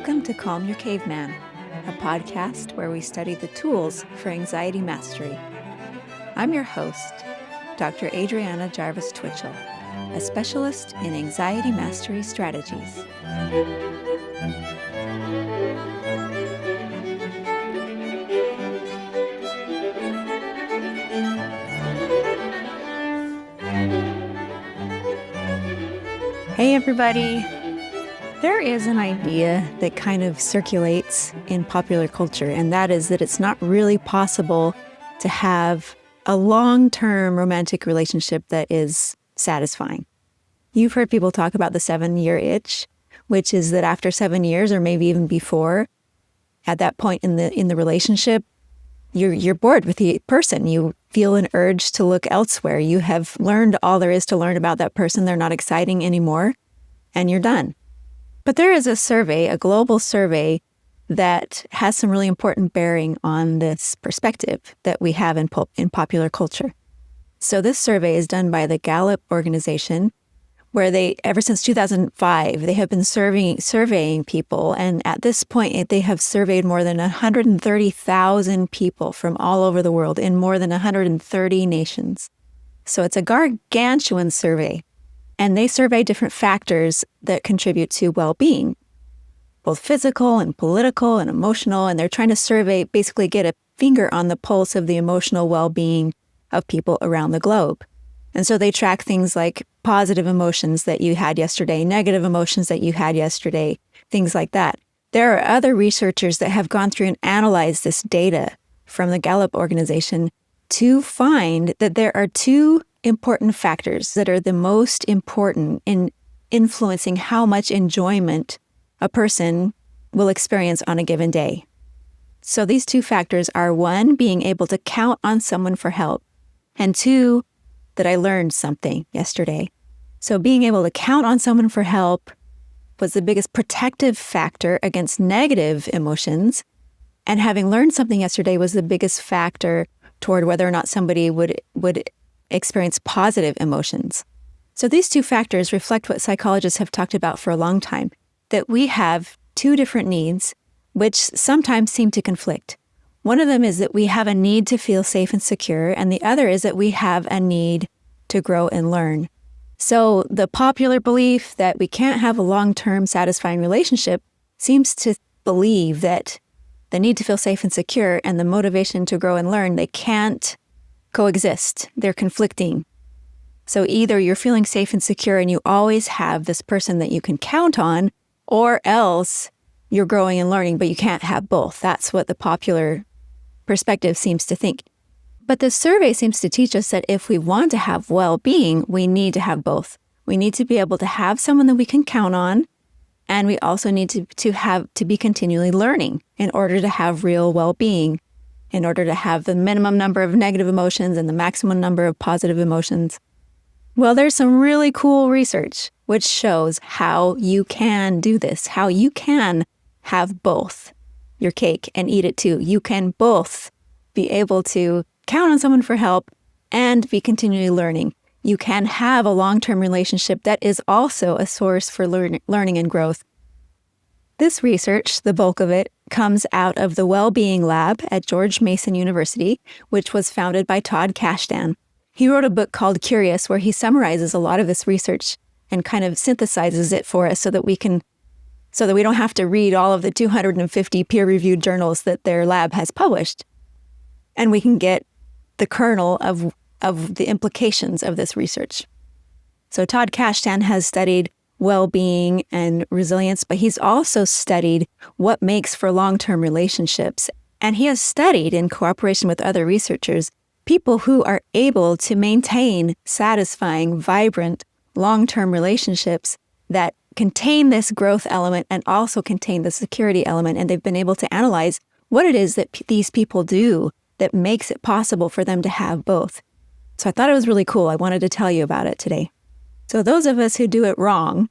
Welcome to Calm Your Caveman, a podcast where we study the tools for anxiety mastery. I'm your host, Dr. Adriana Jarvis Twitchell, a specialist in anxiety mastery strategies. Hey everybody! There is an idea that kind of circulates in popular culture, and that is that it's not really possible to have a long-term romantic relationship that is satisfying. You've heard people talk about the 7-year itch, which is that after 7 years, or maybe even before, at that point in the relationship, you're bored with the person. You feel an urge to look elsewhere. You have learned all there is to learn about that person. They're not exciting anymore, and you're done. But there is a survey, a global survey, that has some really important bearing on this perspective that we have in popular culture. So this survey is done by the Gallup organization, where they, ever since 2005, they have been surveying people. And at this point, they have surveyed more than 130,000 people from all over the world in more than 130 nations. So it's a gargantuan survey. And they survey different factors that contribute to well-being, both physical and political and emotional. And they're trying to basically get a finger on the pulse of the emotional well-being of people around the globe. And so they track things like positive emotions that you had yesterday, negative emotions that you had yesterday, things like that. There are other researchers that have gone through and analyzed this data from the Gallup organization to find that there are two important factors that are the most important in influencing how much enjoyment a person will experience on a given day. So these two factors are, one, being able to count on someone for help, and two, that I learned something yesterday. So being able to count on someone for help was the biggest protective factor against negative emotions, and having learned something yesterday was the biggest factor toward whether or not somebody would experience positive emotions. So these two factors reflect what psychologists have talked about for a long time, that we have two different needs which sometimes seem to conflict. One of them is that we have a need to feel safe and secure, and the other is that we have a need to grow and learn. So the popular belief that we can't have a long-term satisfying relationship seems to believe that the need to feel safe and secure and the motivation to grow and learn, they can't coexist. They're conflicting. So either you're feeling safe and secure and you always have this person that you can count on, or else you're growing and learning, but you can't have both. That's what the popular perspective seems to think. But the survey seems to teach us that if we want to have well-being, we need to have both. We need to be able to have someone that we can count on, and we also need to be continually learning in order to have real well-being, in order to have the minimum number of negative emotions and the maximum number of positive emotions. Well, there's some really cool research which shows how you can do this, how you can have both your cake and eat it too. You can both be able to count on someone for help and be continually learning. You can have a long-term relationship that is also a source for learning and growth. This research, the bulk of it, comes out of the Wellbeing Lab at George Mason University, which was founded by Todd Kashdan. He wrote a book called Curious, where he summarizes a lot of this research and kind of synthesizes it for us so that we don't have to read all of the 250 peer-reviewed journals that their lab has published. And we can get the kernel of the implications of this research. So Todd Kashdan has studied well-being and resilience, but he's also studied what makes for long-term relationships. And he has studied, in cooperation with other researchers, people who are able to maintain satisfying, vibrant, long-term relationships that contain this growth element and also contain the security element. And they've been able to analyze what it is that these people do that makes it possible for them to have both. So I thought it was really cool. I wanted to tell you about it today. So those of us who do it wrong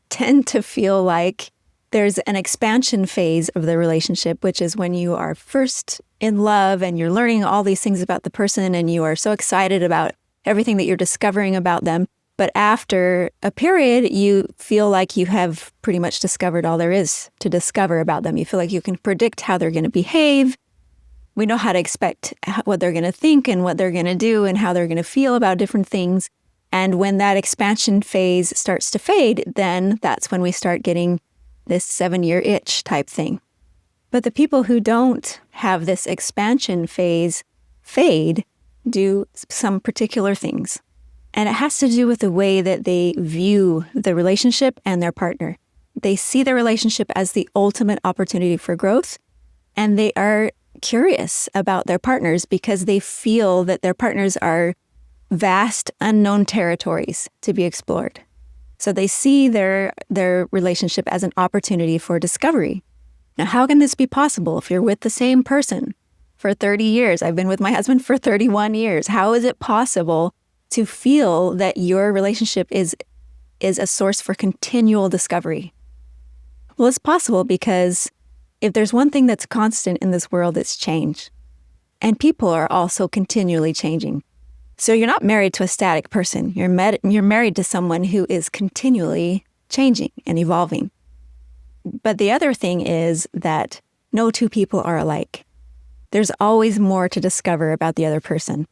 tend to feel like there's an expansion phase of the relationship, which is when you are first in love and you're learning all these things about the person and you are so excited about everything that you're discovering about them. But after a period, you feel like you have pretty much discovered all there is to discover about them. You feel like you can predict how they're going to behave. We know how to expect what they're going to think and what they're going to do and how they're going to feel about different things. And when that expansion phase starts to fade, then that's when we start getting this 7-year itch type thing. But the people who don't have this expansion phase fade do some particular things. And it has to do with the way that they view the relationship and their partner. They see the relationship as the ultimate opportunity for growth, and they are curious about their partners because they feel that their partners are vast, unknown territories to be explored. So they see their relationship as an opportunity for discovery. Now, how can this be possible if you're with the same person for 30 years? I've been with my husband for 31 years. How is it possible to feel that your relationship is a source for continual discovery? Well, it's possible because if there's one thing that's constant in this world, it's change. And people are also continually changing. So you're not married to a static person. You're married to someone who is continually changing and evolving. But the other thing is that no two people are alike. There's always more to discover about the other person.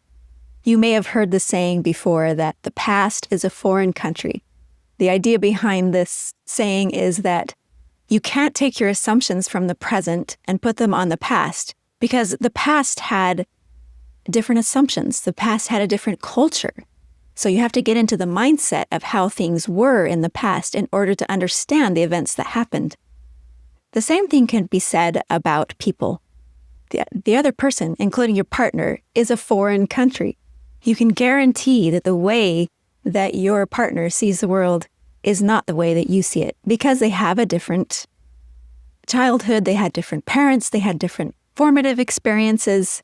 You may have heard the saying before that the past is a foreign country. The idea behind this saying is that you can't take your assumptions from the present and put them on the past because the past had different assumptions. The past had a different culture. So you have to get into the mindset of how things were in the past in order to understand the events that happened. The same thing can be said about people. The other person, including your partner, is a foreign country. You can guarantee that the way that your partner sees the world is not the way that you see it because they have a different childhood, they had different parents, they had different formative experiences,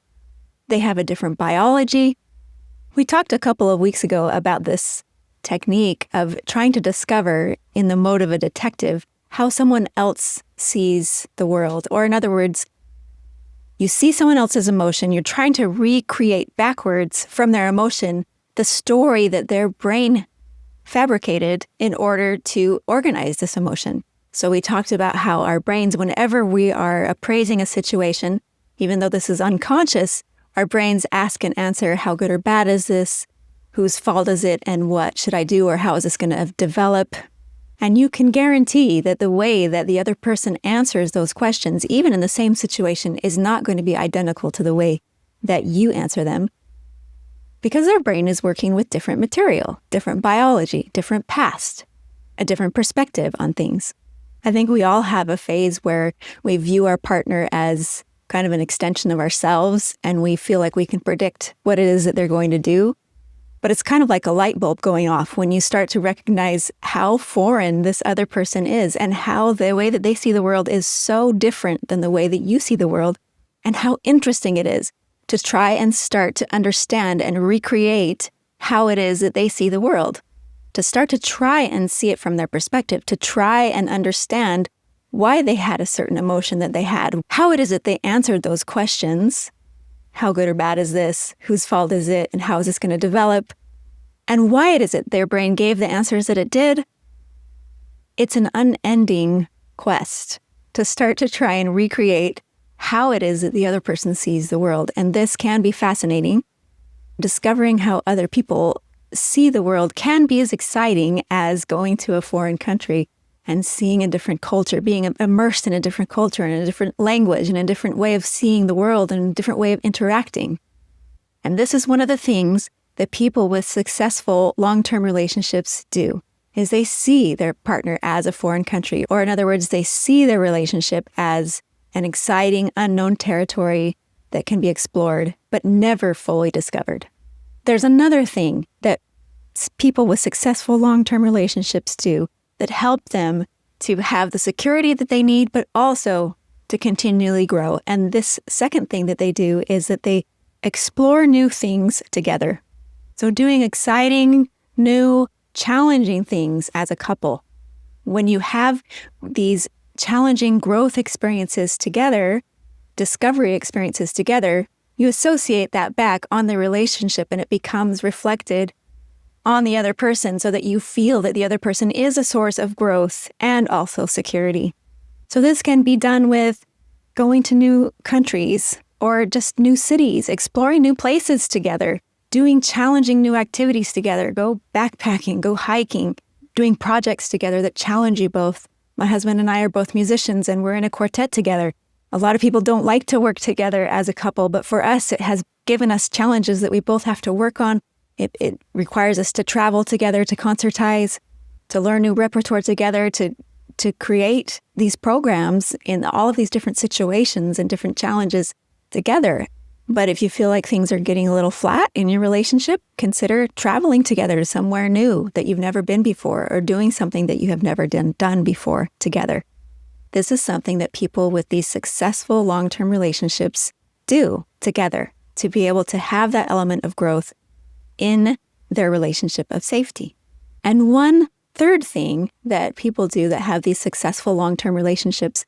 they have a different biology. We talked a couple of weeks ago about this technique of trying to discover in the mode of a detective how someone else sees the world. Or in other words, you see someone else's emotion, you're trying to recreate backwards from their emotion the story that their brain fabricated in order to organize this emotion. So we talked about how our brains, whenever we are appraising a situation, even though this is unconscious, our brains ask and answer, how good or bad is this? Whose fault is it? And what should I do? Or how is this going to develop? And you can guarantee that the way that the other person answers those questions, even in the same situation, is not going to be identical to the way that you answer them because their brain is working with different material, different biology, different past, a different perspective on things. I think we all have a phase where we view our partner as kind of an extension of ourselves and we feel like we can predict what it is that they're going to do. But it's kind of like a light bulb going off when you start to recognize how foreign this other person is and how the way that they see the world is so different than the way that you see the world, and how interesting it is to try and start to understand and recreate how it is that they see the world, to start to try and see it from their perspective, to try and understand why they had a certain emotion that they had, how it is that they answered those questions. How good or bad is this? Whose fault is it? And how is this going to develop? And why it is it their brain gave the answers that it did? It's an unending quest to start to try and recreate how it is that the other person sees the world. And this can be fascinating. Discovering how other people see the world can be as exciting as going to a foreign country and seeing a different culture, being immersed in a different culture and a different language and a different way of seeing the world and a different way of interacting. And this is one of the things that people with successful long-term relationships do, is they see their partner as a foreign country, or in other words, they see their relationship as an exciting, unknown territory that can be explored, but never fully discovered. There's another thing that people with successful long-term relationships do that help them to have the security that they need, but also to continually grow. And this second thing that they do is that they explore new things together. So doing exciting, new, challenging things as a couple. When you have these challenging growth experiences together, discovery experiences together, you associate that back on the relationship and it becomes reflected on the other person so that you feel that the other person is a source of growth and also security. So this can be done with going to new countries or just new cities, exploring new places together, doing challenging new activities together, go backpacking, go hiking, doing projects together that challenge you both. My husband and I are both musicians and we're in a quartet together. A lot of people don't like to work together as a couple, but for us, it has given us challenges that we both have to work on. It requires us to travel together, to concertize, to learn new repertoire together, to create these programs in all of these different situations and different challenges together. But if you feel like things are getting a little flat in your relationship, consider traveling together to somewhere new that you've never been before, or doing something that you have never done before together. This is something that people with these successful long-term relationships do together to be able to have that element of growth in their relationship of safety. And one third thing that people do that have these successful long-term relationships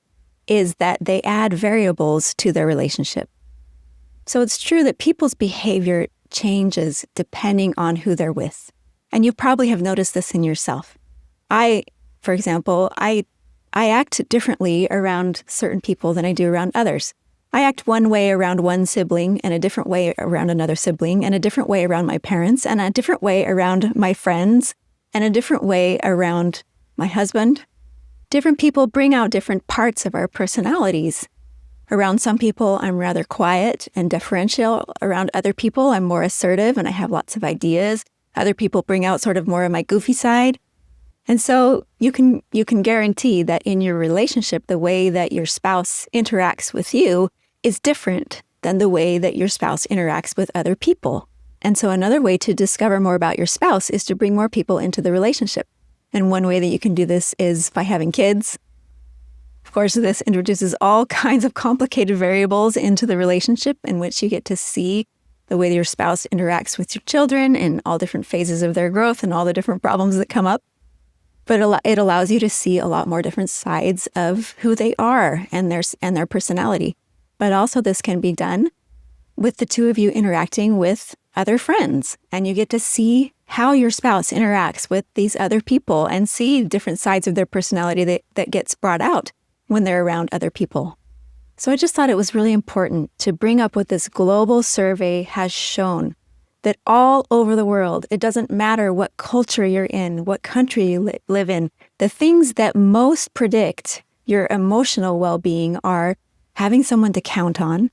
is that they add variables to their relationship. So it's true that people's behavior changes depending on who they're with. And you probably have noticed this in yourself. For example, I act differently around certain people than I do around others. I act one way around one sibling and a different way around another sibling and a different way around my parents and a different way around my friends and a different way around my husband. Different people bring out different parts of our personalities. Around some people, I'm rather quiet and deferential. Around other people, I'm more assertive and I have lots of ideas. Other people bring out sort of more of my goofy side. And so you can guarantee that in your relationship, the way that your spouse interacts with you is different than the way that your spouse interacts with other people. And so another way to discover more about your spouse is to bring more people into the relationship. And one way that you can do this is by having kids. Of course, this introduces all kinds of complicated variables into the relationship in which you get to see the way your spouse interacts with your children in all different phases of their growth and all the different problems that come up. But it allows you to see a lot more different sides of who they are and their personality. But also this can be done with the two of you interacting with other friends. And you get to see how your spouse interacts with these other people and see different sides of their personality that gets brought out when they're around other people. So I just thought it was really important to bring up what this global survey has shown, that all over the world, it doesn't matter what culture you're in, what country you live in, the things that most predict your emotional well-being are having someone to count on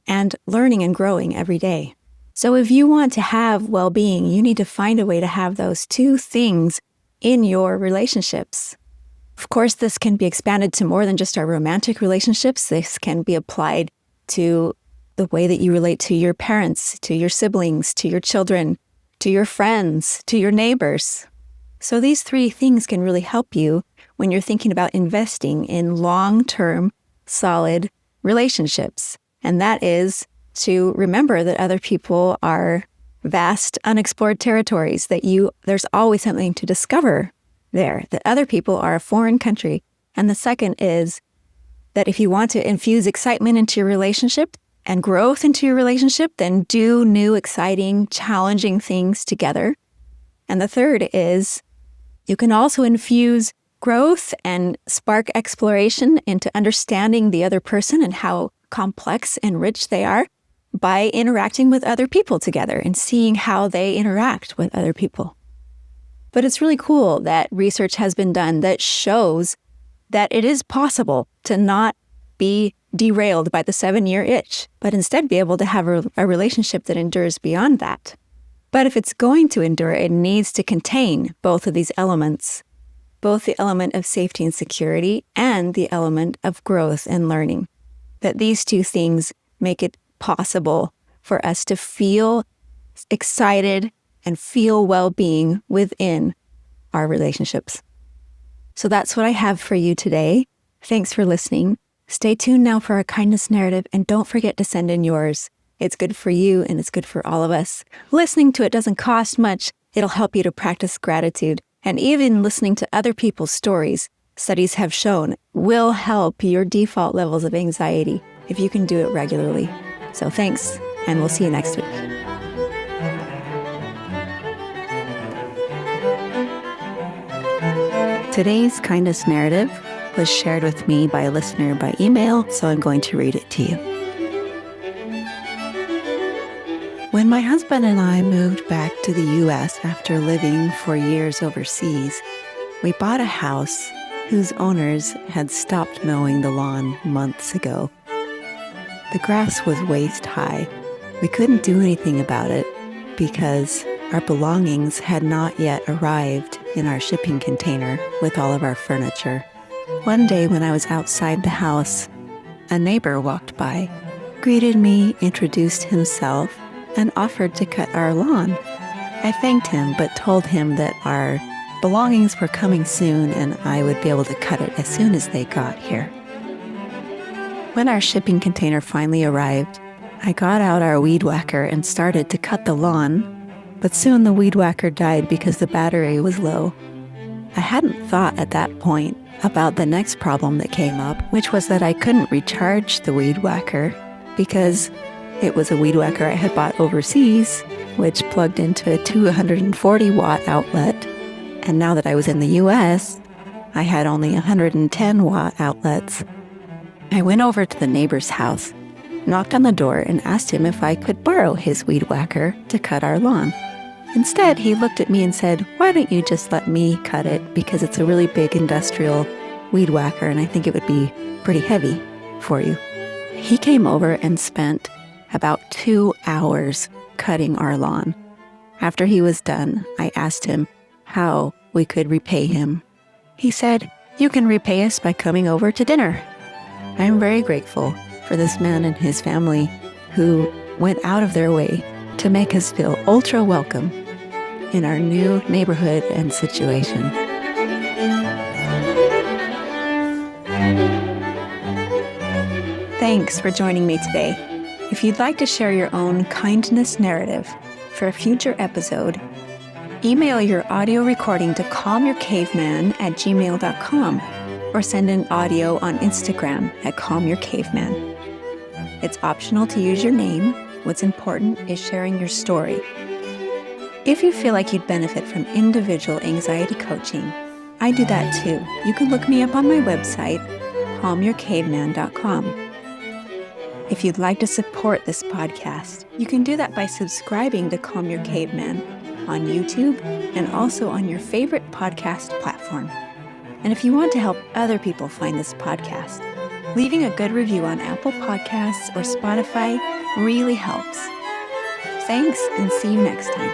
and learning and growing every day. So if you want to have well-being, you need to find a way to have those two things in your relationships. Of course, this can be expanded to more than just our romantic relationships. This can be applied to the way that you relate to your parents, to your siblings, to your children, to your friends, to your neighbors. So these three things can really help you when you're thinking about investing in long-term, solid relationships. And that is to remember that other people are vast, unexplored territories, that there's always something to discover there, that other people are a foreign country. And the second is that if you want to infuse excitement into your relationship and growth into your relationship, then do new, exciting, challenging things together. And the third is you can also infuse growth and spark exploration into understanding the other person and how complex and rich they are by interacting with other people together and seeing how they interact with other people. But it's really cool that research has been done that shows that it is possible to not be derailed by the 7-year itch, but instead be able to have a relationship that endures beyond that. But if it's going to endure, it needs to contain both of these elements, both the element of safety and security and the element of growth and learning. That these two things make it possible for us to feel excited and feel well-being within our relationships. So that's what I have for you today. Thanks for listening. Stay tuned now for our kindness narrative, and don't forget to send in yours. It's good for you and it's good for all of us. Listening to it doesn't cost much. It'll help you to practice gratitude. And even listening to other people's stories, studies have shown, will help your default levels of anxiety if you can do it regularly. So thanks, and we'll see you next week. Today's kindness narrative was shared with me by a listener by email, so I'm going to read it to you. When my husband and I moved back to the U.S. after living for years overseas, we bought a house whose owners had stopped mowing the lawn months ago. The grass was waist high. We couldn't do anything about it because our belongings had not yet arrived in our shipping container with all of our furniture. One day when I was outside the house, a neighbor walked by, greeted me, introduced himself, and offered to cut our lawn. I thanked him, but told him that our belongings were coming soon and I would be able to cut it as soon as they got here. When our shipping container finally arrived, I got out our weed whacker and started to cut the lawn, but soon the weed whacker died because the battery was low. I hadn't thought at that point about the next problem that came up, which was that I couldn't recharge the weed whacker because it was a weed whacker I had bought overseas, which plugged into a 240-watt outlet. And now that I was in the US, I had only 110-watt outlets. I went over to the neighbor's house, knocked on the door, and asked him if I could borrow his weed whacker to cut our lawn. Instead, he looked at me and said, "Why don't you just let me cut it, because it's a really big industrial weed whacker and I think it would be pretty heavy for you." He came over and spent about 2 hours cutting our lawn. After he was done, I asked him how we could repay him. He said, "You can repay us by coming over to dinner." I am very grateful for this man and his family who went out of their way to make us feel ultra welcome in our new neighborhood and situation. Thanks for joining me today. If you'd like to share your own kindness narrative for a future episode, email your audio recording to calmyourcaveman@gmail.com or send an audio on Instagram @calmyourcaveman. It's optional to use your name. What's important is sharing your story. If you feel like you'd benefit from individual anxiety coaching, I do that too. You can look me up on my website, calmyourcaveman.com. If you'd like to support this podcast, you can do that by subscribing to Calm Your Caveman on YouTube and also on your favorite podcast platform. And if you want to help other people find this podcast, leaving a good review on Apple Podcasts or Spotify really helps. Thanks, and see you next time.